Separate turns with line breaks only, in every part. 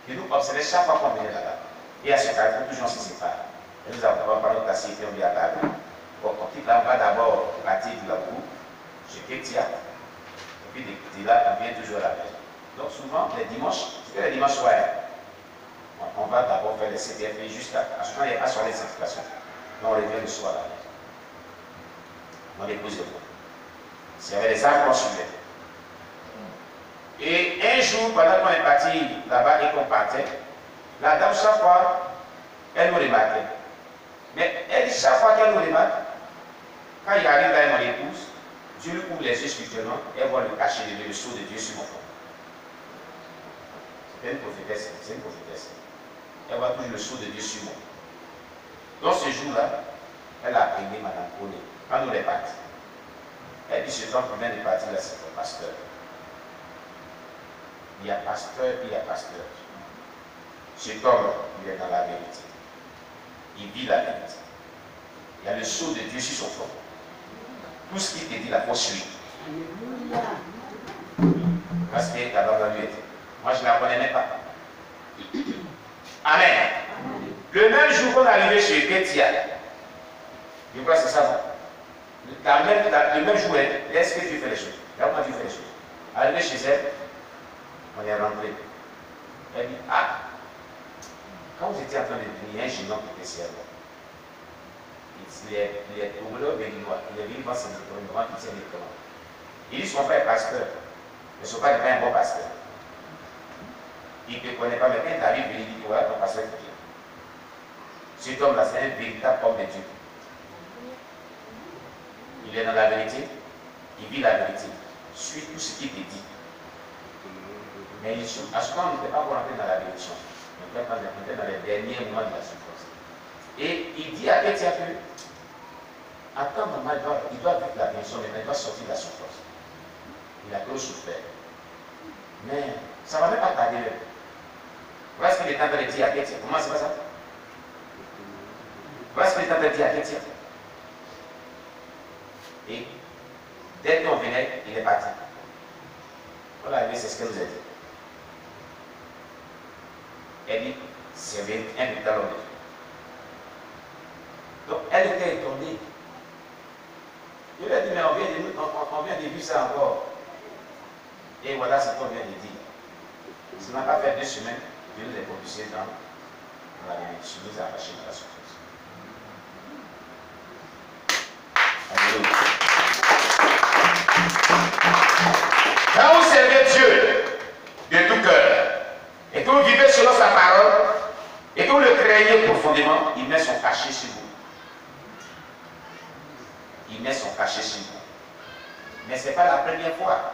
Et nous observons chaque fois qu'on venait là-bas. Et à ce carrefour, toujours on se sépare. Et nous avons parlé de tasser et puis on dit à table. Bon, on quitte là, on va d'abord partir de la cour, chez Ketia. Et puis de là, on vient toujours à la maison. Donc souvent, les dimanches, c'était les dimanches soirs. On va d'abord faire les CDF jusqu'à ce moment, il n'y a pas soirée de sanctification. Donc on revient le soir à la maison. On dépose le point. S'il y avait des arbres qu'on suivait. Et un jour, pendant qu'on est parti là-bas et qu'on partait, la dame, chaque fois, elle nous remarquait. Mais elle dit, chaque fois qu'elle nous remarque, quand il arrive là, mon épouse, Dieu lui ouvre les yeux spirituellement, elle voit le cachet de Dieu, le sceau de Dieu sur mon front. C'est une prophétesse, c'est une prophétesse. Elle voit toujours le sceau de Dieu sur moi. Dans ce jour-là, elle a appelé Madame Koné. Quand nous les partis, elle dit, ce temps qui vient de partir là, c'est le pasteur. Il y a pasteur, il y a pasteur. Cet homme, il est dans la vérité. Il vit la vérité. Il y a le sceau de Dieu sur son front. Tout ce qu'il te dit, la faut suivre. Parce que la langue lui était. Moi, je ne la connais même pas. Amen. Le même jour qu'on est arrivé chez Ketia, je crois que c'est ça, non? Le même jour, est-ce que tu fais les choses? Là, comment tu fais les choses? Arrivé chez elle, on est rentré. Elle dit, ah, quand vous étiez en train de venir, un gênant qui était serveur. Il est doubleur béninois. Il est venu voir ses économies, il tient les commandes. Il dit, son père est pasteur, mais son père n'est pas un bon pasteur. Il ne te connaît pas, mais quand il arrive, il dit, voilà ton pasteur est Dieu. Cet homme-là, c'est un véritable homme de Dieu. Il est dans la vérité, il vit la vérité, suit tout ce qu'il te dit. Mais à ce moment, on n'était pas encore entré dans la bénédiction. On était dans les derniers moments de la souffrance. Et il dit à Ketia que, attends, maman, il doit vivre la bénédiction, mais il doit sortir de la souffrance. Il a trop souffert. Mais ça ne va même pas tarder. Voilà ce qu'il est en train de dire à Ketia. Comment c'est pas ça? Voilà ce qu'il est en train de dire à Ketia. Et dès qu'on venait, il est parti. Voilà, c'est ce qu'elle nous a dit. Elle dit, c'est un véritable homme. Donc, elle était étonnée. Je lui ai dit, mais on vient de vivre ça encore. Et voilà ce qu'on vient de dire. Ça n'a pas fait 2 semaines, Dieu nous a propulsés dans la bénédiction, nous a arrachés dans la souffrance. Alléluia. Quand vous servez Dieu de tout cœur, et que vous vivez selon sa parole, et que vous le craignez profondément, il met son cachet sur vous. Il met son cachet sur vous. Mais ce n'est pas la première fois.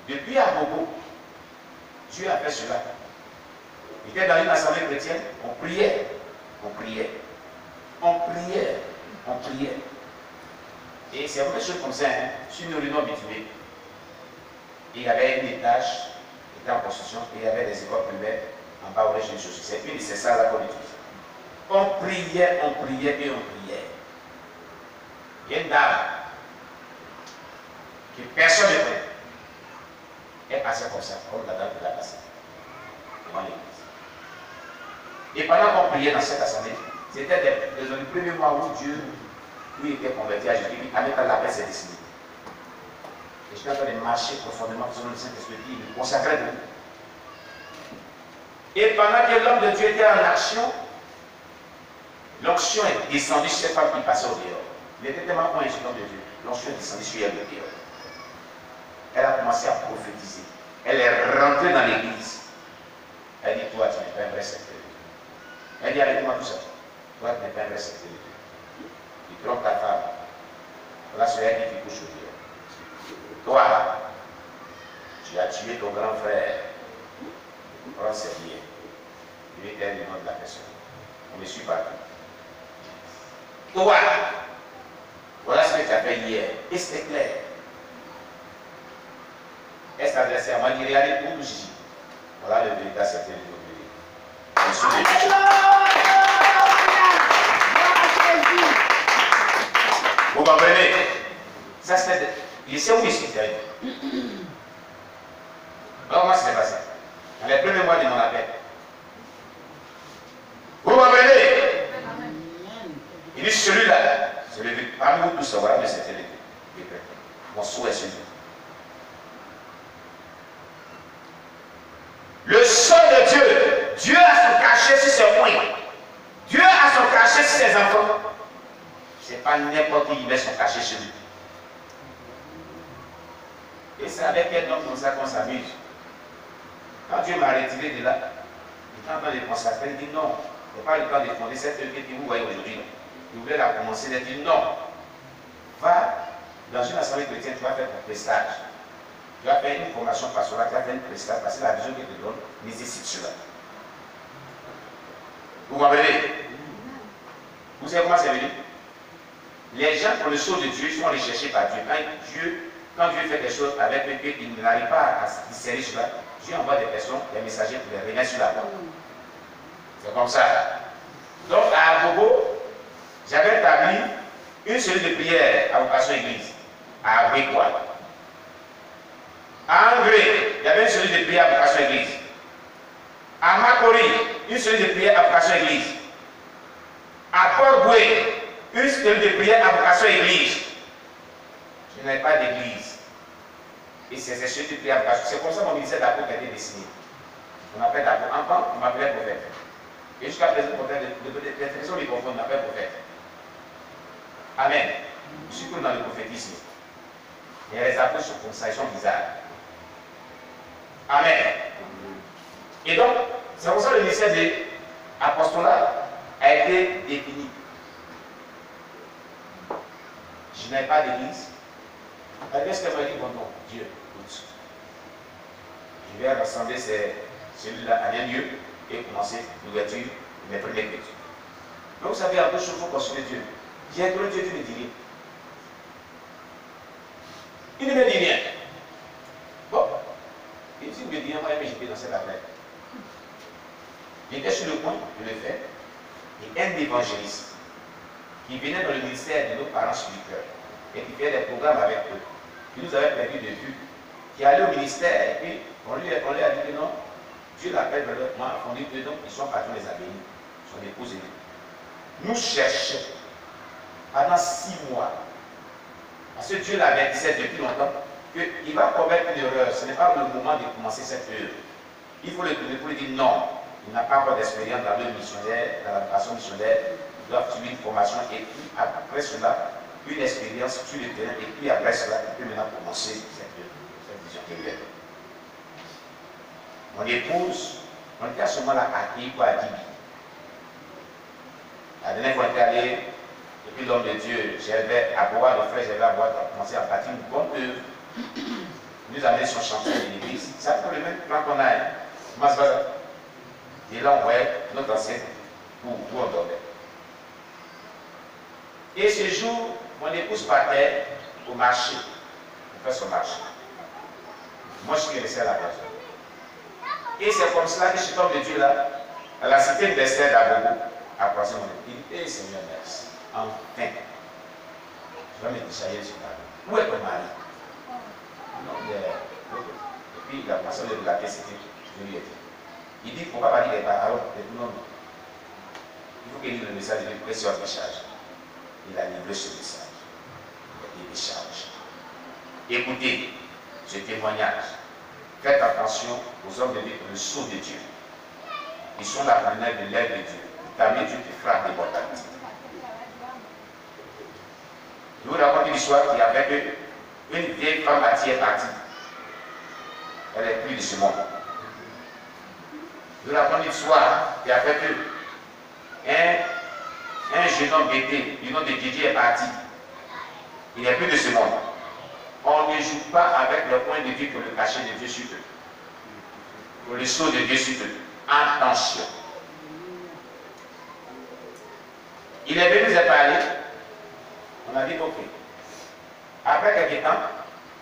Depuis à Bobo, Dieu a fait cela. Il était dans une assemblée chrétienne, on priait, on priait, on priait, on priait. Et c'est vraiment des choses comme ça, hein, sur une réunion habituée. Il y avait un étage qui était en construction et il y avait des écoles primaires en bas au rez-de-chaussée. C'est une de ces salles-là qu'on utilise. On priait et on priait. Il y a une dame que personne ne connaît. Elle passait comme ça, comme la dame de la passée, devant l'église. Et pendant qu'on priait dans cette assemblée, c'était les premiers mois où Dieu, lui, était converti à Jésus, en même temps la paix s'est dessinée. Et j'étais en train de marcher profondément selon le Saint-Esprit, il me consacrait de nous. Et pendant que l'homme de Dieu était en action, l'onction est descendue sur cette femme qui passait au dehors. Il était tellement point sur l'homme de Dieu. L'onction est descendue sur elle au dehors. Elle a commencé à prophétiser. Elle est rentrée dans l'église. Elle dit, toi, tu n'es pas un vrai secteur de Dieu. Elle dit, arrête-moi tout ça. Toi, tu n'es pas un vrai secteur de Dieu. Tu trompes ta femme. Voilà ce elle qui couche au dehors. Toi, tu as tué ton grand frère. Prends ses billets. Il était le nom de la personne. On me suit partout. Toi, voilà ce que tu as fait hier. Et c'était clair. Elle s'est adressée à moi, elle dit, regardez où nous ici. Voilà le véritable secteur de Dieu. Vous comprenez? Ça c'était. Il sait où il s'est fait. Alors, comment c'est passé? Dans les premiers mois de mon appel. Vous comprenez? Il dit celui-là, c'est le parmi vous tous, voilà, mais c'était le décret. Mon souhait, c'est lui. Le son de Dieu, Dieu a son cachet sur ses poings. Dieu a son cachet sur ses enfants. Ce n'est pas n'importe qui met son cachet sur lui. Et c'est avec un homme comme ça qu'on s'amuse. Quand Dieu m'a retiré de là, il était en train de consacrer, il dit non, il n'y a pas le temps de fonder cette œuvre que vous voyez aujourd'hui. Il voulait la commencer, il a dit non. Va dans une assemblée chrétienne, tu vas faire ton prestage. Tu vas faire une formation pastorale, tu vas faire une prestation parce que la vision qu'il te donne nécessite cela. Vous comprenez? Vous savez comment c'est venu? Les gens, pour le sceau de Dieu, sont recherchés par Dieu. Quand Dieu fait des choses avec eux, ils n'arrivent pas à discerner cela. Dieu envoie des personnes, des messagers pour les remettre sur la porte. C'est comme ça. Donc, à Abobo, j'avais établi une série de prières à vocation église, à Abouékoua. À Angré, il y avait une série de prières à vocation église. À Makori, une série de prières à vocation église. À Port-Boué, une série de prières à vocation église. Je n'avais pas d'église. Et c'est ces séries de prières à vocation. C'est comme ça que mon ministère d'apôtre a été dessiné. On appelle d'apôtre. En temps, on m'appelait prophète. Et jusqu'à présent, les personnes les confondent, on m'appelle prophète. Amen. Je suis comme dans le prophétisme. Et les apôtres sont comme ça, ils sont bizarres. Amen. Et donc, c'est pour ça que le ministère de l'apostolat a été défini. Je n'avais pas d'église. Qu'est-ce qu'elle m'a dit? Bon, non, Dieu, écoute. Je vais rassembler celui-là à un lieu et commencer l'ouverture de mes premiers cultes. Donc, vous savez, un peu de choses, il faut consulter Dieu. J'ai adoré Dieu, Dieu ne dit rien. Il ne me dit rien. Bon, il dit, il me dit rien, moi, mais j'étais dans cette affaire. J'étais sur le point de le faire. Et un évangéliste qui venait dans le ministère de nos parents spirituels et qui faisait des programmes avec eux, qui nous avait perdu de vue, qui allait au ministère et puis on lui a dit que non, Dieu l'appelle vers leur point, on dit que donc ils sont partis les abbayes, son épouse et lui. Nous cherchons pendant 6 mois, parce que Dieu l'avait dit depuis longtemps, qu'il va commettre une erreur. Ce n'est pas le moment de commencer cette œuvre. Il faut le tourner pour lui dire non, il n'a pas encore d'expérience dans le missionnaire, dans la vocation missionnaire, il doit suivre une formation et puis après cela, une expérience sur le terrain et puis après cela, il peut maintenant commencer cette vision qu'il a. Mon épouse, on était à ce moment-là accueillis pour Adibi. La dernière fois, on était allé. Et puis l'homme de Dieu, j'avais à boire, le frère, j'avais à boire, a commencé à bâtir une bonne œuvre. Nous amener son chantier de l'église. C'est un peu le même plan qu'on a. Et là, on voyait notre ancien où on dormait. Et ce jour, mon épouse partait au marché, pour faire son marché. Moi, je suis resté à la maison. Et c'est comme cela que cet homme de Dieu là, à la cité universitaire d'Abobo, a croisé mon épouse. Il dit, Seigneur, merci. Enfin, je vais me déchailler sur la vie. Où est ton mari? Non, et puis il a passé de la caisse, je lui ai dit. Il dit, il ne faut pas dire les paroles. Non, non. Il faut qu'il dise le message de pression de charge. Il a livré ce message. Il a dit des charges. Écoutez ce témoignage. Faites attention aux hommes de Dieu, le sceau de Dieu. Ils sont la planète de l'œuvre de Dieu. Parmi Dieu qui frappe des mortalités. Je vous raconte une histoire qui avait une vieille femme à tiers partie. Elle est plus de ce monde. Je vous raconte une histoire qui a fait un jeune homme bêté, du nom de Didier est parti. Il n'est plus de ce monde. On ne joue pas avec le point de vue que le cachet de Dieu sur eux. Pour le sceau de Dieu sur eux. Attention. Il est venu nous parler. On a dit ok. Après quelques temps,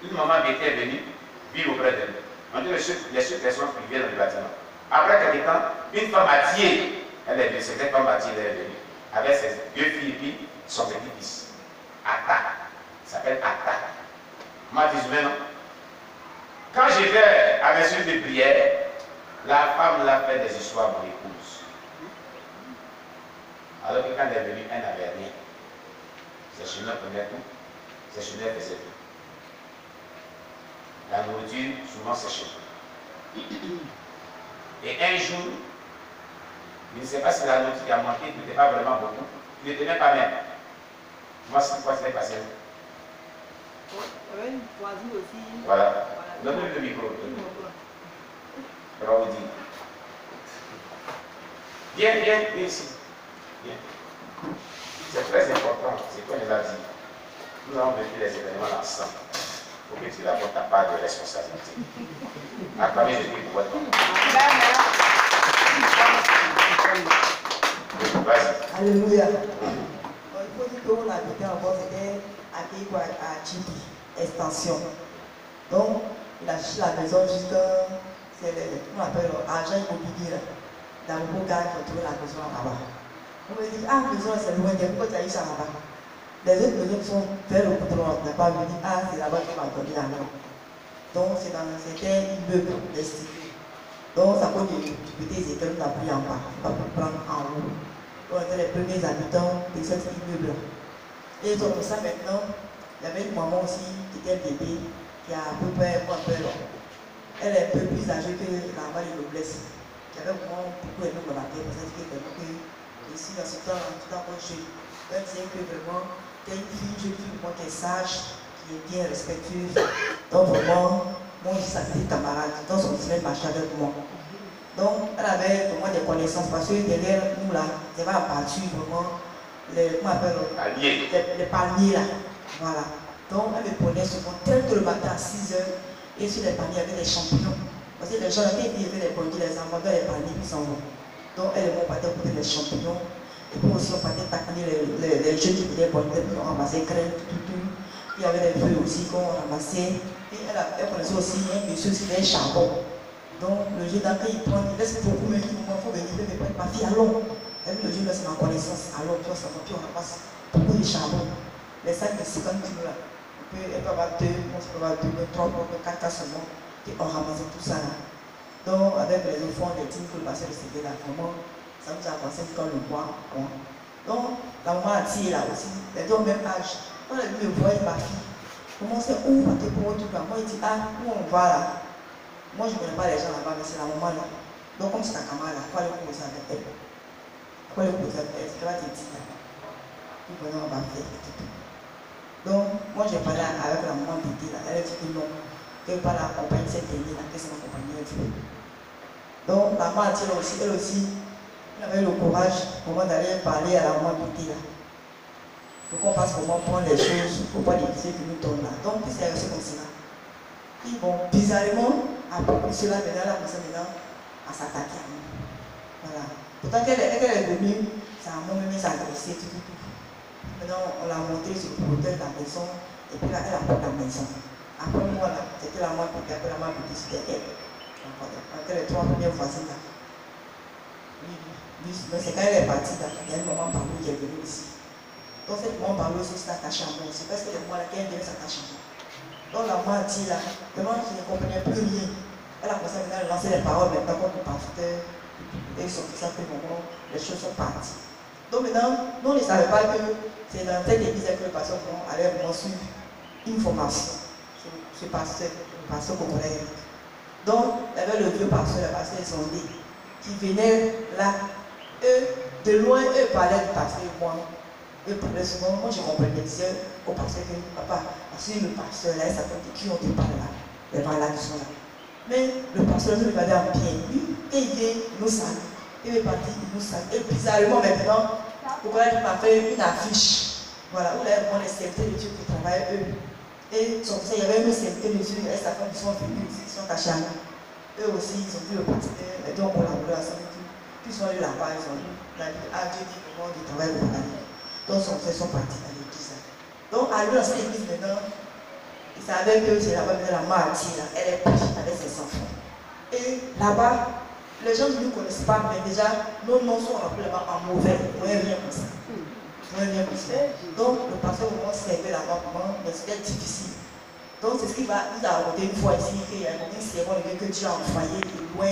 une maman bêtée est venue vivre auprès d'elle. On dit les seules personnes qui viennent dans le bâtiment. Après quelques temps, une femme à Thier, elle est venue, cette femme à Thier, elle est venue, avec ses 2 filles et puis son petit-fils. Atta. Il s'appelle Atta. Moi, je dis, mais non. Quand j'étais à mes de prière, La femme l'a fait des histoires pour l'épouse. Alors que quand elle est venue, elle n'avait rien. Ses chenilles prenaient tout. Ses chenilles faisaient tout. La nourriture, souvent, c'est chez nous. Et un jour, je ne sais pas si la nourriture qui a manqué n'était pas vraiment beaucoup. Il ne tenait pas même. Moi, c'est quoi qui s'est passé?
Il y avait une voisine aussi.
Voilà. Donnez-lui le micro. Je vais vous dire. Viens ici. Viens. C'est très important. C'est comme il a dit. Nous avons vécu les événements ensemble. Il faut que tu apportes ta part de responsabilité. Acclamez le Dieu pour votre nom. Vas-y.
Alléluia. Il faut dire qu'on habitait encore, c'était à Chibi, extension. Donc, il a acheté la maison jusqu'à, c'est on appelle l'argent immobilier. Dans le beau gars qui a trouvé la maison là-bas. On me dit, ah, la maison c'est loin, pourquoi tu as eu ça là-bas? Les autres maisons sont vers le coudron, on n'a pas vu, ah, c'est là-bas qu'on m'a donné la maison. Donc, c'était un immeuble destiné. Donc, ça cause des difficultés, on n'a pris en bas, on va prendre en haut. On était les premiers habitants de cet immeuble. Et donc, ça maintenant, il y avait une maman aussi qui était bébé, qui a à peu près un peu long. Elle est un peu plus âgée que la mère de noblesse. Qui avait vraiment beaucoup aimé me rappeler, parce qu'elle dit que ici, dans ce temps, en tout cas, moi, je disais que vraiment, t'es une fille, je dis vraiment qu'elle est sage, qui est bien respectueuse. Donc, vraiment, moi, je suis sa petite camarade. Donc, son frère marchait avec moi. Donc, elle avait vraiment des connaissances, parce que derrière nous, là, elle va partir vraiment les, comment on appelle, les palmiers, là. Voilà. Donc, elle me prenait souvent très tôt le matin à 6 h, et sur les palmiers, il y avait des champignons. Parce que les gens, quand ils vivaient les bandits, les enfants, dans les palmiers, ils s'en vont. Donc, elle et moi, on partait pour les champignons. Et puis aussi, on partait taquiner les jeunes qui venaient bandits, puis on ramassait crème, tout. Puis il y avait des feuilles aussi qu'on ramassait. Et elle connaissait aussi un monsieur qui faisait un charbon. Donc, le jeune, quand il prend, il laisse beaucoup, mais il dit, il faut venir, il me ma fille, allons. Et puis le jeune laisse ma connaissance, allons, puis on ramasse beaucoup de charbon. Les sacs de 50 kg là. Elle peut avoir 2, on peut avoir 2, 3, 4 seulement. Et on ramassait tout ça là. Donc, avec les enfants, les teams pour le passer le CV là, vraiment, ça nous a avancé quand le bois. Donc, la maman a tiré là aussi, les deux au même âge. Quand elle me voit, ma fille, comment c'est où on va te prendre tout là? Moi, il dit, ah, où on va là? Moi, je ne connais pas les gens là-bas, mais c'est la maman là. Donc, comme c'est ta camarade là, il faut aller causer avec elle. Il faut aller causer avec elle, c'est qu'elle va te dire là. Puis maintenant, on va faire tout. Donc, moi, j'ai parlé avec la maman Bété là, elle a dit que non, qu'elle ne va pas l'accompagner cette année là, qu'elle s'est accompagnée. Donc, la maman a dit aussi, elle aussi, elle avait le courage pour moi d'aller parler à la maman Bété là. Pour qu'on passe comment prendre les choses, pour pas déguiser que nous donnons là. Donc, c'est resté comme ça. Puis bon, bizarrement, après cela, maintenant, elle a commencé maintenant à s'attaquer à nous. Voilà. Pourtant qu'elle est venue, ça a même s'agresser, tout. Maintenant, on l'a monté sur le hôtel de la maison, et puis là, elle a pris la maison. Après moi, là, c'était la main qui était la main qui c'était elle. Entre les 3 premières voisines là. Oui, mais c'est quand elle est partie là, il y a une maman Barou qui est venue ici. Donc cette maman Barou aussi s'est attachée à moi. C'est parce que les mois là, qu'elle vient s'attacher à moi. Donc la maman a dit là, vraiment je ne comprenais plus rien. Elle a commencé à lancer les paroles maintenant comme le pasteur, et sorti ça fait moment, les choses sont parties. Donc maintenant, nous on ne savait pas que c'est dans cette église que le pasteur allait vraiment suivre une formation. Ce pasteur, le pasteur congolais. Donc, il y avait le vieux pasteur, le pasteur Zondé, qui venait là. Eux, de loin, eux parlaient du pasteur et moi. Eux parlaient souvent, moi je comprenais, disais au pasteur que papa, parce que le pasteur là, ça fait de qui on te parle là, les malades qui sont là. Mais le pasteur nous regardait en pied. Lui, et il vient, il nous salue. Il est parti, il nous salue. Et bizarrement maintenant, pourquoi il m'a fait une affiche. Voilà, où là, on les serviteurs de Dieu qui travaillent eux. Et sur ça, il y avait une serviteur de Dieu et sa femme qui sont venus, ils sont cachés à nous. Eux aussi, ils ont vu le pasteur, et donc on collaboré ensemble. Puis ils sont allés là-bas, ils ont dit, ah Dieu dit comment du travail de la. Donc son frère sont partis à l'église. Donc à lui dans cette église maintenant, il savait que c'est là-bas la martyre, elle est prise avec ses enfants. Et là-bas, les gens ne nous connaissent pas, mais déjà, nos noms sont rappelés là-bas en mauvais. Moi, rien pour ça. Donc le pasteur vraiment servait là-bas, mais c'était difficile. Donc c'est ce qu'il nous a raconté une fois ici, qu'il y a un servant que Dieu a envoyé de loin